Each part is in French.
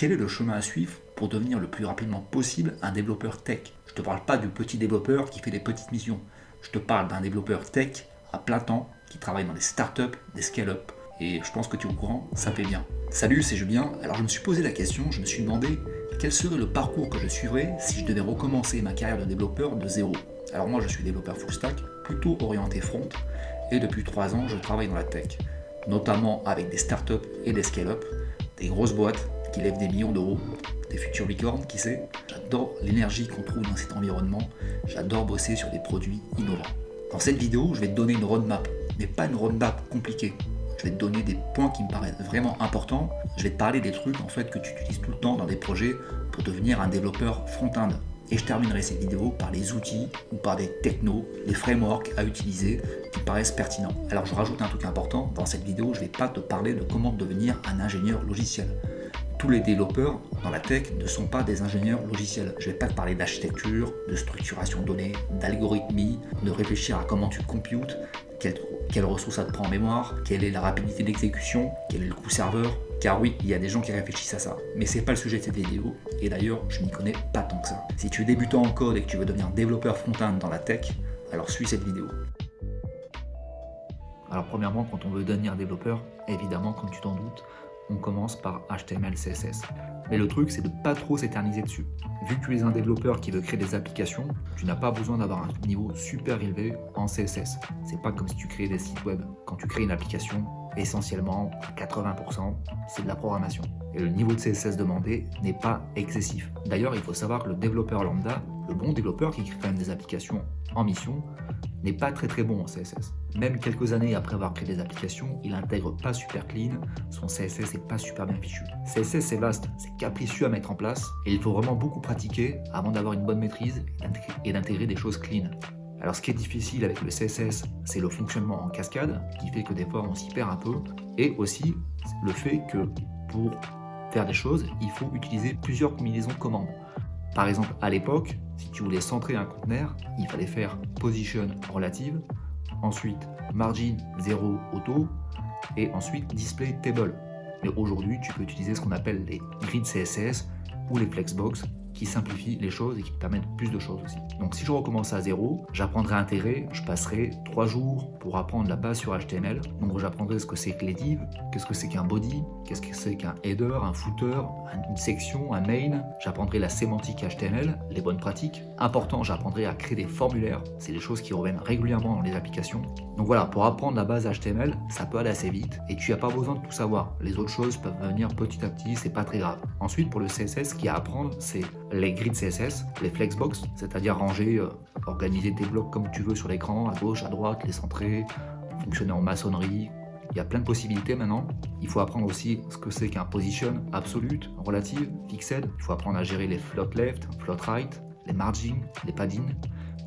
Quel est le chemin à suivre pour devenir le plus rapidement possible un développeur tech? Je ne te parle pas du petit développeur qui fait des petites missions. Je te parle d'un développeur tech à plein temps qui travaille dans des startups, des scale-up. Et je pense que tu es au courant, ça fait bien. Salut, c'est Julien. Alors je me suis posé la question, je me suis demandé quel serait le parcours que je suivrais si je devais recommencer ma carrière de développeur de zéro. Alors moi je suis développeur full stack, plutôt orienté front, et depuis 3 ans je travaille dans la tech, notamment avec des startups et des scale-up, des grosses boîtes qui lèvent des millions d'euros, des futures licornes, qui sait. J'adore l'énergie qu'on trouve dans cet environnement, j'adore bosser sur des produits innovants. Dans cette vidéo, je vais te donner une roadmap, mais pas une roadmap compliquée. Je vais te donner des points qui me paraissent vraiment importants. Je vais te parler des trucs en fait que tu utilises tout le temps dans des projets pour devenir un développeur front-end. Et je terminerai cette vidéo par les outils ou par des technos, des frameworks à utiliser qui me paraissent pertinents. Alors je rajoute un truc important, dans cette vidéo, je ne vais pas te parler de comment devenir un ingénieur logiciel. Tous les développeurs dans la tech ne sont pas des ingénieurs logiciels. Je ne vais pas te parler d'architecture, de structuration de données, d'algorithmie, de réfléchir à comment tu computes, quelles ressources ça te prend en mémoire, quelle est la rapidité d'exécution, quel est le coût serveur. Car oui, il y a des gens qui réfléchissent à ça. Mais c'est pas le sujet de cette vidéo, et d'ailleurs, je n'y connais pas tant que ça. Si tu es débutant en code et que tu veux devenir développeur front-end dans la tech, alors suis cette vidéo. Alors premièrement, quand on veut devenir développeur, évidemment, comme tu t'en doutes, on commence par HTML, CSS. Mais le truc, c'est de pas trop s'éterniser dessus. Vu que tu es un développeur qui veut créer des applications, tu n'as pas besoin d'avoir un niveau super élevé en CSS. C'est pas comme si tu créais des sites web. Quand tu crées une application, essentiellement, à 80%, c'est de la programmation. Et le niveau de CSS demandé n'est pas excessif. D'ailleurs, il faut savoir que le développeur lambda, le bon développeur qui crée quand même des applications en mission, n'est pas très bon en CSS. Même quelques années après avoir créé des applications, il n'intègre pas super clean, son CSS n'est pas super bien fichu. CSS c'est vaste, c'est capricieux à mettre en place, et il faut vraiment beaucoup pratiquer avant d'avoir une bonne maîtrise et d'intégrer des choses clean. Alors ce qui est difficile avec le CSS, c'est le fonctionnement en cascade, qui fait que des fois on s'y perd un peu, et aussi le fait que pour faire des choses, il faut utiliser plusieurs combinaisons de commandes. Par exemple, à l'époque, si tu voulais centrer un conteneur, il fallait faire position relative, ensuite margin 0 auto, et ensuite display table. Mais aujourd'hui, tu peux utiliser ce qu'on appelle les grids CSS ou les flexbox, qui simplifient les choses et qui te permettent plus de choses aussi. Donc si je recommence à zéro, j'apprendrai à intégrer, je passerai 3 jours pour apprendre la base sur HTML. Donc j'apprendrai ce que c'est que les divs, qu'est-ce que c'est qu'un body, qu'est-ce que c'est qu'un header, un footer, une section, un main. J'apprendrai la sémantique HTML, les bonnes pratiques. Important, j'apprendrai à créer des formulaires. C'est des choses qui reviennent régulièrement dans les applications. Donc voilà, pour apprendre la base HTML, ça peut aller assez vite et tu n'as pas besoin de tout savoir. Les autres choses peuvent venir petit à petit, c'est pas très grave. Ensuite, pour le CSS, ce qu'il y a à apprendre, c'est les grids CSS, les flexbox, c'est-à-dire ranger, organiser tes blocs comme tu veux sur l'écran, à gauche, à droite, les centrer, fonctionner en maçonnerie. Il y a plein de possibilités maintenant. Il faut apprendre aussi ce que c'est qu'un position, absolute, relative, fixed. Il faut apprendre à gérer les float left, float right, les margins, les padding.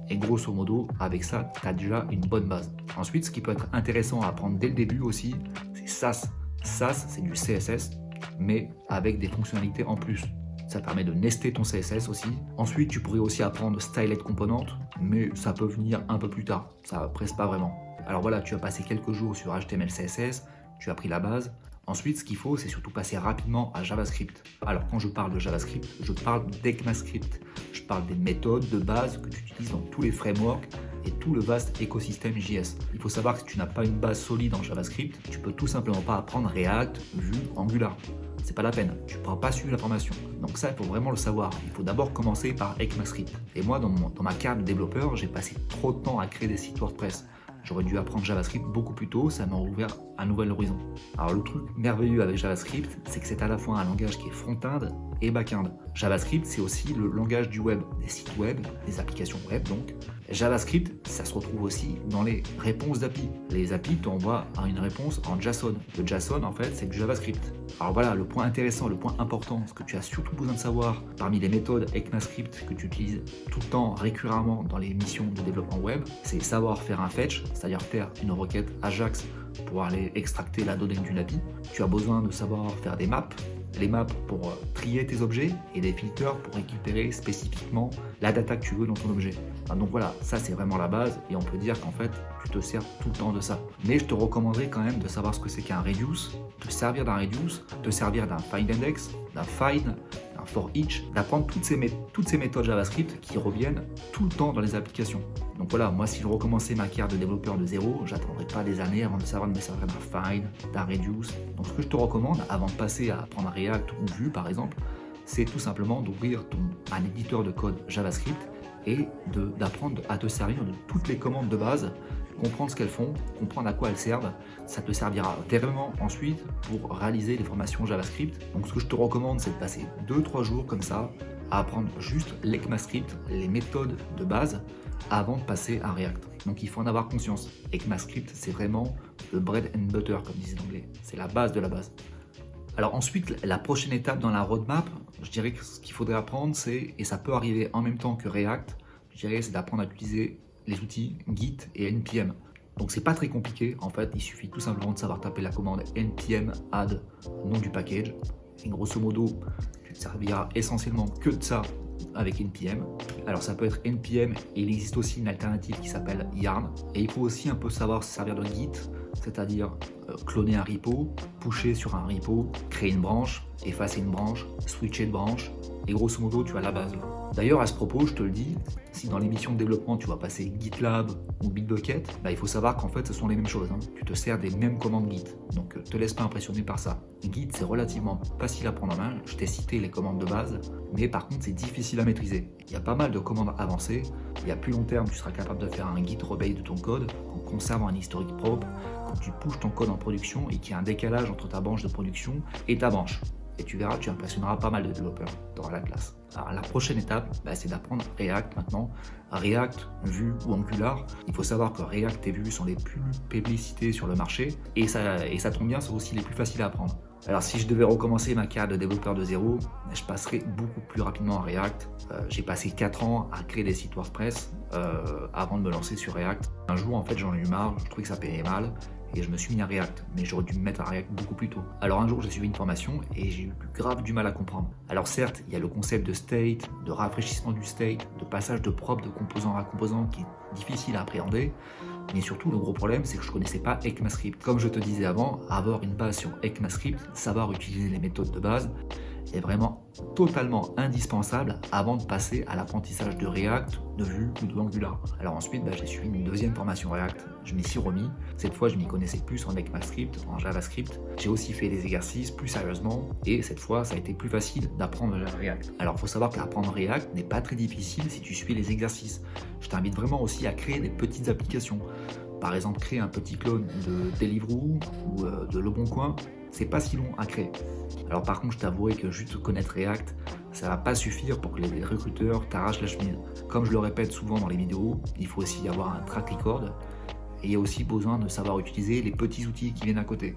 Et grosso modo, avec ça, tu as déjà une bonne base. Ensuite, ce qui peut être intéressant à apprendre dès le début aussi, c'est SAS. SAS, c'est du CSS, mais avec des fonctionnalités en plus. Ça permet de nester ton CSS aussi. Ensuite, tu pourrais aussi apprendre Styled Component, mais ça peut venir un peu plus tard. Ça presse pas vraiment. Alors voilà, tu as passé quelques jours sur HTML, CSS, tu as pris la base. Ensuite, ce qu'il faut, c'est surtout passer rapidement à JavaScript. Alors, quand je parle de JavaScript, je parle d'ECMAScript. Je parle des méthodes de base que tu utilises dans tous les frameworks et tout le vaste écosystème JS. Il faut savoir que si tu n'as pas une base solide en JavaScript, tu peux tout simplement pas apprendre React, Vue, Angular. C'est pas la peine, tu ne pourras pas suivre la formation. Donc ça, il faut vraiment le savoir. Il faut d'abord commencer par ECMAScript. Et moi, dans ma carrière de développeur, j'ai passé trop de temps à créer des sites WordPress. J'aurais dû apprendre JavaScript beaucoup plus tôt, ça m'a ouvert un nouvel horizon. Alors le truc merveilleux avec JavaScript, c'est que c'est à la fois un langage qui est front-end et back-end. JavaScript, c'est aussi le langage du web, des sites web, des applications web donc. JavaScript, ça se retrouve aussi dans les réponses d'API. Les API t'envoient une réponse en JSON. Le JSON, en fait, c'est du JavaScript. Alors voilà, le point intéressant, le point important, ce que tu as surtout besoin de savoir parmi les méthodes ECMAScript que tu utilises tout le temps, récurremment dans les missions de développement web, c'est savoir faire un fetch, c'est-à-dire faire une requête AJAX pour aller extracter la donnée d'une API. Tu as besoin de savoir faire des maps, les maps pour trier tes objets et des filters pour récupérer spécifiquement la data que tu veux dans ton objet. Donc voilà, ça c'est vraiment la base et on peut dire qu'en fait tu te sers tout le temps de ça. Mais je te recommanderais quand même de savoir ce que c'est qu'un reduce, te servir d'un reduce, te servir d'un find index, d'un find, d'un for each, d'apprendre toutes ces méthodes JavaScript qui reviennent tout le temps dans les applications. Donc voilà, moi si je recommençais ma carrière de développeur de zéro, j'attendrais pas des années avant de savoir de me servir d'un find, d'un reduce. Donc ce que je te recommande avant de passer à apprendre React ou Vue par exemple, c'est tout simplement d'ouvrir un éditeur de code JavaScript et d'apprendre à te servir de toutes les commandes de base, comprendre ce qu'elles font, comprendre à quoi elles servent. Ça te servira vraiment ensuite pour réaliser les formations JavaScript. Donc ce que je te recommande, c'est de passer 2-3 jours comme ça à apprendre juste l'ECMAScript, les méthodes de base, avant de passer à React. Donc il faut en avoir conscience. ECMAScript, c'est vraiment le bread and butter, comme disent les Anglais. C'est la base de la base. Alors ensuite, la prochaine étape dans la roadmap, je dirais que ce qu'il faudrait apprendre, c'est, et ça peut arriver en même temps que React, je dirais c'est d'apprendre à utiliser les outils Git et NPM. Donc c'est pas très compliqué, en fait, il suffit tout simplement de savoir taper la commande npm add nom du package. Et grosso modo, tu te serviras essentiellement que de ça avec npm. Alors ça peut être npm et il existe aussi une alternative qui s'appelle yarn. Et il faut aussi un peu savoir se servir de Git, c'est-à-dire cloner un repo, pusher sur un repo, créer une branche, effacer une branche, switcher de branche. Et grosso modo, tu as la base là. D'ailleurs, à ce propos, je te le dis, si dans les missions de développement, tu vas passer GitLab ou Bitbucket, il faut savoir qu'en fait, ce sont les mêmes choses. Tu te sers des mêmes commandes Git. Donc, te laisse pas impressionner par ça. Git, c'est relativement facile à prendre en main. Je t'ai cité les commandes de base, mais par contre, c'est difficile à maîtriser. Il y a pas mal de commandes avancées. Et à plus long terme, tu seras capable de faire un Git rebase de ton code en conservant un historique propre, quand tu pushes ton code en production et qu'il y a un décalage entre ta branche de production et ta branche. Et tu verras, tu impressionneras pas mal de développeurs dans la classe. Alors la prochaine étape, c'est d'apprendre React maintenant. React, Vue ou Angular. Il faut savoir que React et Vue sont les plus publicités sur le marché et ça tombe bien, sont aussi les plus faciles à apprendre. Alors si je devais recommencer ma carrière de développeur de zéro, je passerais beaucoup plus rapidement à React. J'ai passé 4 ans à créer des sites WordPress avant de me lancer sur React. Un jour en fait j'en ai eu marre, je trouvais que ça payait mal. Et je me suis mis à React, mais j'aurais dû me mettre à React beaucoup plus tôt. Alors un jour j'ai suivi une formation et j'ai eu grave du mal à comprendre. Alors certes, il y a le concept de state, de rafraîchissement du state, de passage de prop de composant à composant qui est difficile à appréhender, mais surtout le gros problème c'est que je ne connaissais pas ECMAScript. Comme je te disais avant, avoir une base sur ECMAScript, savoir utiliser les méthodes de base, est vraiment totalement indispensable avant de passer à l'apprentissage de React, de Vue ou de Angular. Alors ensuite, j'ai suivi une deuxième formation React, je m'y suis remis. Cette fois, je m'y connaissais plus en ECMAScript, en JavaScript. J'ai aussi fait des exercices plus sérieusement et cette fois, ça a été plus facile d'apprendre React. Alors, il faut savoir qu'apprendre React n'est pas très difficile si tu suis les exercices. Je t'invite vraiment aussi à créer des petites applications. Par exemple, créer un petit clone de Deliveroo ou de Le Bon Coin, c'est pas si long à créer. Alors par contre, je t'avouerai que juste connaître React, ça va pas suffire pour que les recruteurs t'arrachent la chemise. Comme je le répète souvent dans les vidéos, il faut aussi avoir un track record et il y a aussi besoin de savoir utiliser les petits outils qui viennent à côté.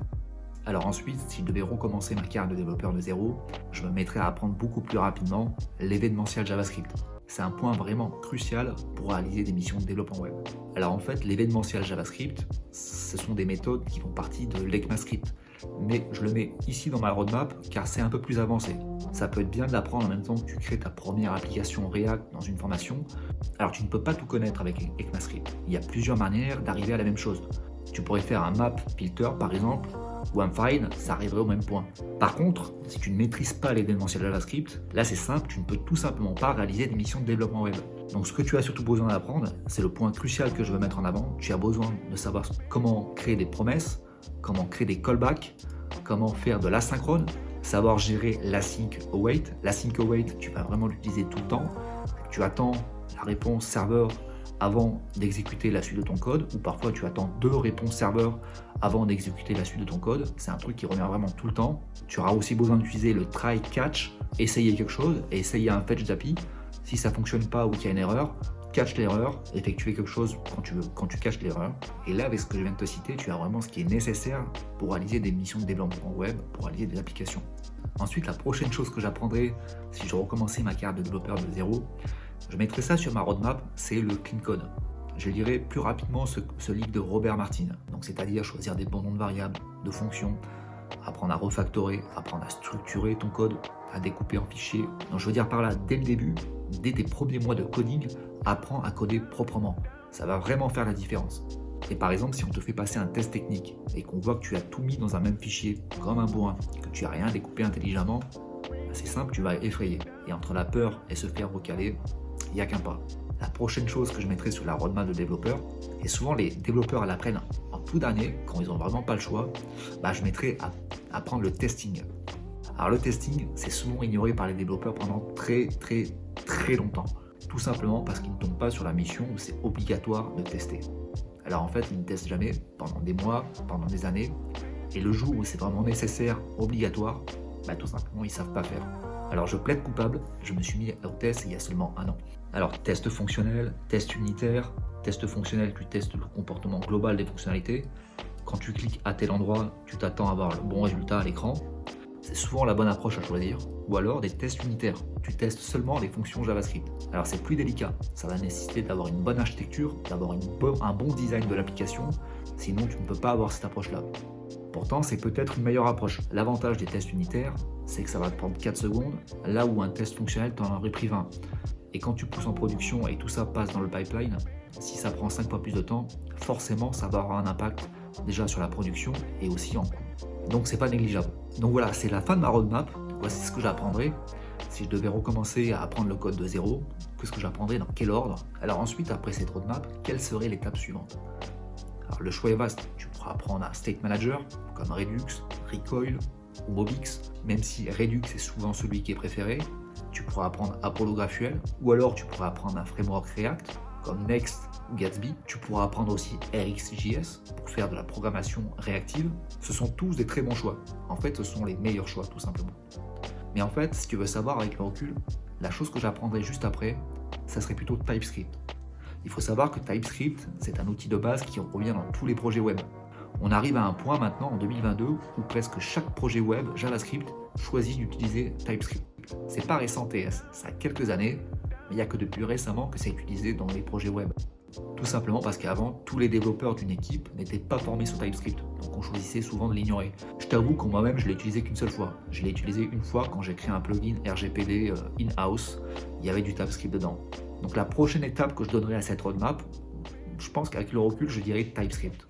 Alors ensuite, si je devais recommencer ma carrière de développeur de zéro, je me mettrais à apprendre beaucoup plus rapidement l'événementiel JavaScript. C'est un point vraiment crucial pour réaliser des missions de développement web. Alors en fait, l'événementiel JavaScript, ce sont des méthodes qui font partie de l'ECMAScript. Mais je le mets ici dans ma roadmap car c'est un peu plus avancé. Ça peut être bien de l'apprendre en même temps que tu crées ta première application React dans une formation. Alors tu ne peux pas tout connaître avec ECMAScript. Il y a plusieurs manières d'arriver à la même chose. Tu pourrais faire un map filter par exemple, ou un find, ça arriverait au même point. Par contre, si tu ne maîtrises pas l'événementiel JavaScript, là c'est simple, tu ne peux tout simplement pas réaliser des missions de développement web. Donc ce que tu as surtout besoin d'apprendre, c'est le point crucial que je veux mettre en avant. Tu as besoin de savoir comment créer des promesses, comment créer des callbacks, comment faire de l'asynchrone, savoir gérer l'async await. L'async await, tu vas vraiment l'utiliser tout le temps. Tu attends la réponse serveur avant d'exécuter la suite de ton code, ou parfois tu attends 2 réponses serveurs avant d'exécuter la suite de ton code. C'est un truc qui revient vraiment tout le temps. Tu auras aussi besoin d'utiliser le try catch, essayer quelque chose et essayer un fetch d'API. Si ça ne fonctionne pas ou qu'il y a une erreur, catch l'erreur, effectuer quelque chose quand tu caches l'erreur. Et là, avec ce que je viens de te citer, tu as vraiment ce qui est nécessaire pour réaliser des missions de développement web, pour réaliser des applications. Ensuite, la prochaine chose que j'apprendrai si je recommençais ma carrière de développeur de zéro, je mettrai ça sur ma roadmap, c'est le clean code. Je lirai plus rapidement ce livre de Robert Martin, donc c'est-à-dire choisir des bons noms de variables, de fonctions, apprendre à refactorer, apprendre à structurer ton code, à découper en fichiers. Donc je veux dire par là, dès le début, dès tes premiers mois de coding, apprends à coder proprement. Ça va vraiment faire la différence. Et par exemple, si on te fait passer un test technique et qu'on voit que tu as tout mis dans un même fichier, comme un bourrin, que tu n'as rien découpé intelligemment, c'est simple, tu vas effrayer. Et entre la peur et se faire recaler, il n'y a qu'un pas. La prochaine chose que je mettrai sur la roadmap de développeurs, et souvent les développeurs l'apprennent en tout dernier, quand ils n'ont vraiment pas le choix, je mettrai à apprendre le testing. Alors le testing, c'est souvent ignoré par les développeurs pendant très longtemps. Tout simplement parce qu'ils ne tombent pas sur la mission où c'est obligatoire de tester. Alors en fait, ils ne testent jamais pendant des mois, pendant des années, et le jour où c'est vraiment nécessaire, obligatoire, tout simplement ils ne savent pas faire. Alors je plaide coupable, je me suis mis au test il y a seulement 1 an. Alors test fonctionnel, test unitaire, test fonctionnel, tu testes le comportement global des fonctionnalités. Quand tu cliques à tel endroit, tu t'attends à avoir le bon résultat à l'écran. C'est souvent la bonne approche à choisir. Ou alors des tests unitaires, tu testes seulement les fonctions JavaScript. Alors c'est plus délicat, ça va nécessiter d'avoir une bonne architecture, d'avoir un bon design de l'application, sinon tu ne peux pas avoir cette approche-là. Pourtant, c'est peut-être une meilleure approche. L'avantage des tests unitaires, c'est que ça va te prendre 4 secondes, là où un test fonctionnel t'en aurait pris 20. Et quand tu pousses en production et tout ça passe dans le pipeline, si ça prend 5 fois plus de temps, forcément ça va avoir un impact déjà sur la production et aussi en coût. Donc c'est pas négligeable. Donc voilà, c'est la fin de ma roadmap. Voici ce que j'apprendrai. Si je devais recommencer à apprendre le code de zéro, qu'est-ce que j'apprendrais, dans quel ordre? Alors ensuite, après cette roadmap, quelle serait l'étape suivante? Alors le choix est vaste, tu pourras apprendre un state manager comme Redux, Recoil ou Mobix, même si Redux est souvent celui qui est préféré. Tu pourras apprendre Apollo GraphQL, ou alors tu pourras apprendre un framework React comme Next ou Gatsby. Tu pourras apprendre aussi RxJS pour faire de la programmation réactive. Ce sont tous des très bons choix. En fait, ce sont les meilleurs choix tout simplement. Mais en fait, si tu veux savoir avec le recul, la chose que j'apprendrai juste après, ça serait plutôt TypeScript. Il faut savoir que TypeScript, c'est un outil de base qui revient dans tous les projets web. On arrive à un point maintenant en 2022 où presque chaque projet web JavaScript choisit d'utiliser TypeScript. C'est pas récent TS, ça a quelques années, mais il n'y a que depuis récemment que c'est utilisé dans les projets web. Tout simplement parce qu'avant, tous les développeurs d'une équipe n'étaient pas formés sur TypeScript, donc on choisissait souvent de l'ignorer. Je t'avoue que moi-même, je l'ai utilisé qu'une seule fois. Je l'ai utilisé une fois quand j'ai créé un plugin RGPD in-house, il y avait du TypeScript dedans. Donc la prochaine étape que je donnerai à cette roadmap, je pense qu'avec le recul, je dirais TypeScript.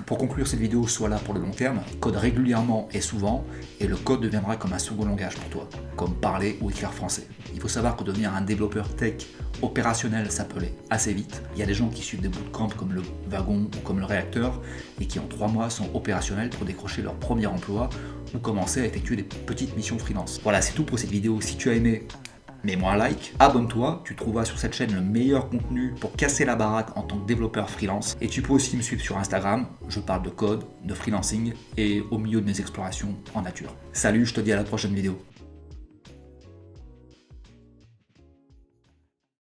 Pour conclure cette vidéo, sois là pour le long terme, code régulièrement et souvent, et le code deviendra comme un second langage pour toi, comme parler ou écrire français. Il faut savoir que devenir un développeur tech opérationnel, ça peut aller assez vite. Il y a des gens qui suivent des bootcamps comme le Wagon ou comme le Réacteur, et qui en 3 mois sont opérationnels pour décrocher leur premier emploi ou commencer à effectuer des petites missions freelance. Voilà, c'est tout pour cette vidéo. Si tu as aimé, mets-moi un like, abonne-toi, tu trouveras sur cette chaîne le meilleur contenu pour casser la baraque en tant que développeur freelance. Et tu peux aussi me suivre sur Instagram, je parle de code, de freelancing et au milieu de mes explorations en nature. Salut, je te dis à la prochaine vidéo.